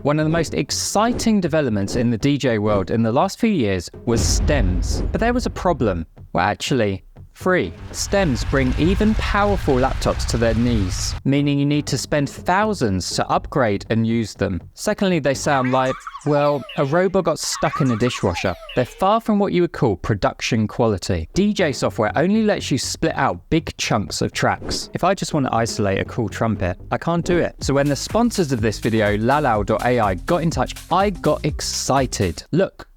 One of the most exciting developments in the DJ world in the last few years was stems. But there was a problem. Well, actually, three. Stems bring even powerful laptops to their knees, meaning you need to spend thousands to upgrade and use them. Secondly, they sound like, well, a robot got stuck in a dishwasher. They're far from what you would call production quality. DJ software only lets you split out big chunks of tracks. If I just want to isolate a cool trumpet, I can't do it. So when the sponsors of this video, Lalal.ai, got in touch, I got excited. Look.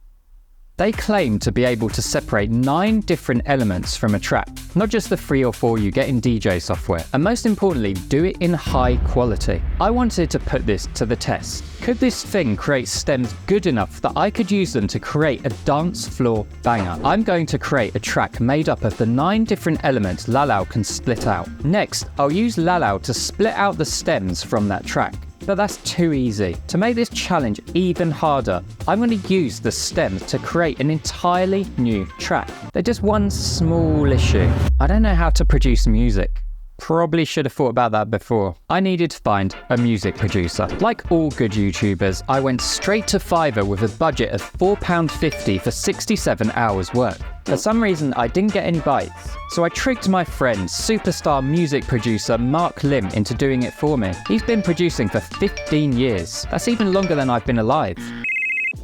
They claim to be able to separate 9 different elements from a track, not just the 3 or 4 you get in DJ software, and most importantly, do it in high quality. I wanted to put this to the test. Could this thing create stems good enough that I could use them to create a dance floor banger? I'm going to create a track made up of the 9 different elements Lalal can split out. Next, I'll use Lalal to split out the stems from that track. But that's too easy. To make this challenge even harder, I'm going to use the stems to create an entirely new track. There's just one small issue. I don't know how to produce music. Probably should have thought about that before. I needed to find a music producer. Like all good YouTubers, I went straight to Fiverr with a budget of £4.50 for 67 hours work. For some reason, I didn't get any bites. So I tricked my friend, superstar music producer Mark Lim, into doing it for me. He's been producing for 15 years. That's even longer than I've been alive.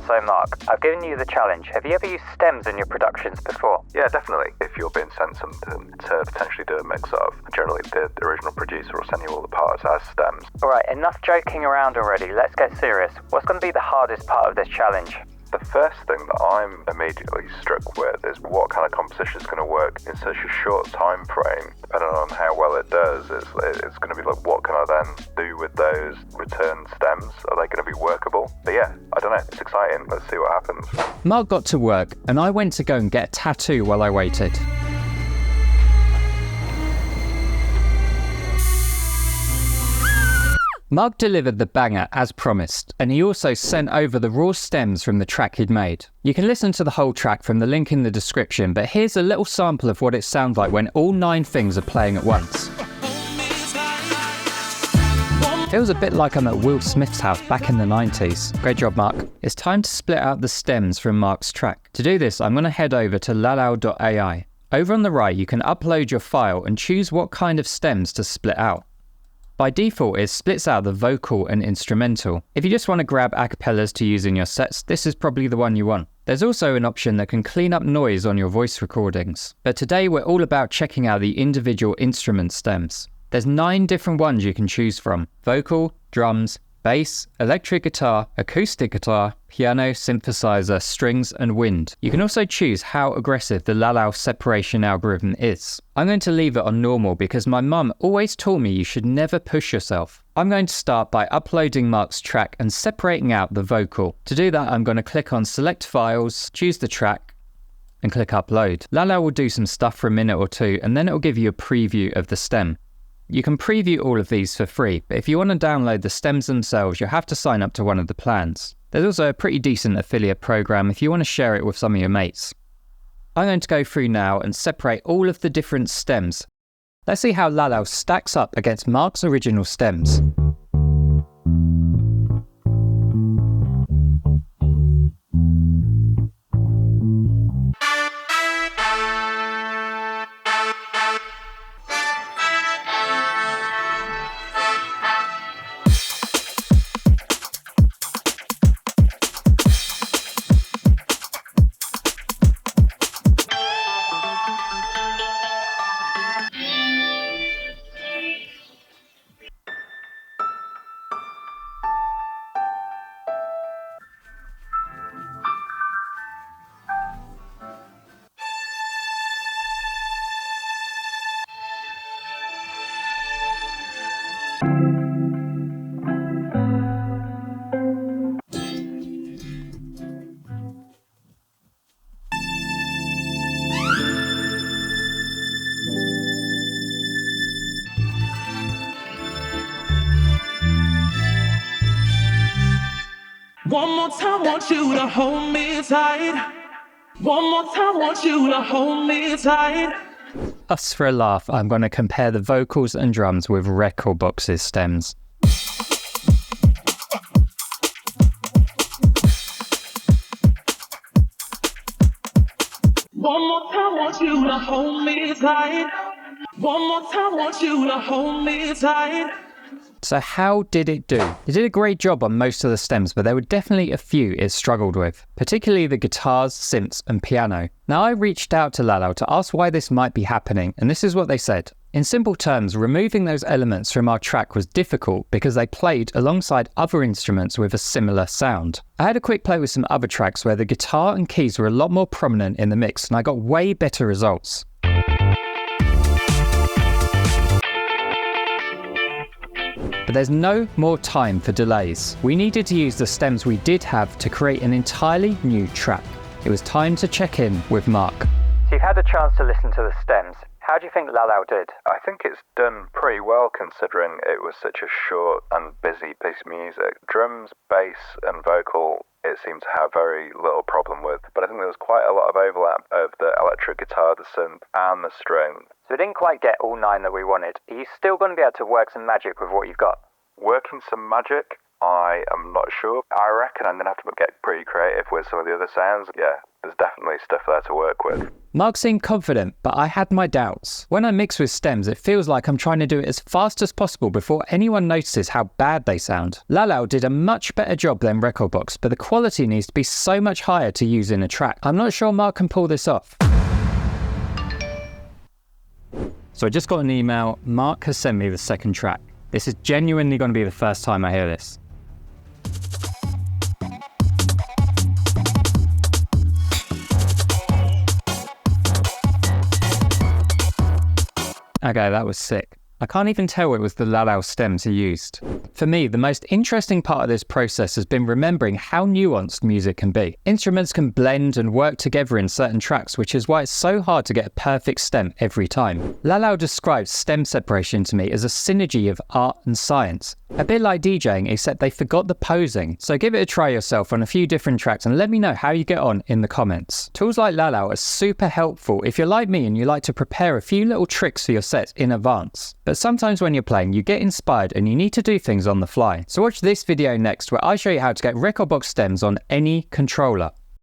So Mark, I've given you the challenge. Have you ever used stems in your productions before? Yeah, definitely. If you're being sent something to potentially do a mix of, generally the original producer will send you all the parts as stems. Alright, enough joking around already. Let's get serious. What's going to be the hardest part of this challenge? The first thing that I'm immediately struck with is what kind of composition is going to work in such a short time frame. Depending on how well it does, it's going to be like, what can I then do with those return stems? Are they going to be workable? But yeah, I don't know. It's exciting. Let's see what happens. Mark got to work, and I went to go and get a tattoo while I waited. Mark delivered the banger as promised, and he also sent over the raw stems from the track he'd made. You can listen to the whole track from the link in the description, but here's a little sample of what it sounds like when all 9 things are playing at once. Feels a bit like I'm at Will Smith's house back in the 90s. Great job, Mark. It's time to split out the stems from Mark's track. To do this, I'm going to head over to Lalal.ai. Over on the right, you can upload your file and choose what kind of stems to split out. By default, it splits out the vocal and instrumental. If you just want to grab acapellas to use in your sets, this is probably the one you want. There's also an option that can clean up noise on your voice recordings. But today we're all about checking out the individual instrument stems. There's 9 different ones you can choose from: vocal, drums, bass, electric guitar, acoustic guitar, piano, synthesizer, strings, and wind. You can also choose how aggressive the Lalal separation algorithm is. I'm going to leave it on normal because my mum always told me you should never push yourself. I'm going to start by uploading Mark's track and separating out the vocal. To do that, I'm going to click on Select Files, choose the track, and click Upload. Lalal will do some stuff for a minute or two, and then it will give you a preview of the stem. You can preview all of these for free, but if you want to download the stems themselves, you'll have to sign up to one of the plans. There's also a pretty decent affiliate program if you want to share it with some of your mates. I'm going to go through now and separate all of the different stems. Let's see how Lalal stacks up against Mark's original stems. One more time, want you to hold me tight. One more time, want you to hold me tight. Just for a laugh, I'm going to compare the vocals and drums with Rekordbox's stems. One more time, want you to hold me tight. One more time, want you to hold me tight. So how did it do? It did a great job on most of the stems, but there were definitely a few it struggled with, particularly the guitars, synths and piano. Now I reached out to Lalal to ask why this might be happening, and this is what they said. In simple terms, removing those elements from our track was difficult because they played alongside other instruments with a similar sound. I had a quick play with some other tracks where the guitar and keys were a lot more prominent in the mix, and I got way better results. But there's no more time for delays. We needed to use the stems we did have to create an entirely new track. It was time to check in with Mark. So you've had a chance to listen to the stems. How do you think Lalal did? I think it's done pretty well considering it was such a short and busy piece of music. Drums, bass and vocal it seemed to have very little problem with, but I think there was quite a lot of overlap of the electric guitar, the synth and the string. So we didn't quite get all 9 that we wanted. Are you still going to be able to work some magic with what you've got? Working some magic? I am not sure. I reckon I'm going to have to get pretty creative with some of the other sounds. Yeah, there's definitely stuff there to work with. Mark seemed confident, but I had my doubts. When I mix with stems, it feels like I'm trying to do it as fast as possible before anyone notices how bad they sound. Lalal did a much better job than Rekordbox, but the quality needs to be so much higher to use in a track. I'm not sure Mark can pull this off. So I just got an email. Mark has sent me the second track. This is genuinely going to be the first time I hear this. Okay, that was sick. I can't even tell it was the Lalal stems he used. For me, the most interesting part of this process has been remembering how nuanced music can be. Instruments can blend and work together in certain tracks, which is why it's so hard to get a perfect stem every time. Lalal describes stem separation to me as a synergy of art and science. A bit like DJing, except they forgot the posing. So give it a try yourself on a few different tracks and let me know how you get on in the comments. Tools like Lalal are super helpful if you're like me and you like to prepare a few little tricks for your sets in advance. But sometimes when you're playing, you get inspired and you need to do things on the fly. So watch this video next where I show you how to get Rekordbox stems on any controller.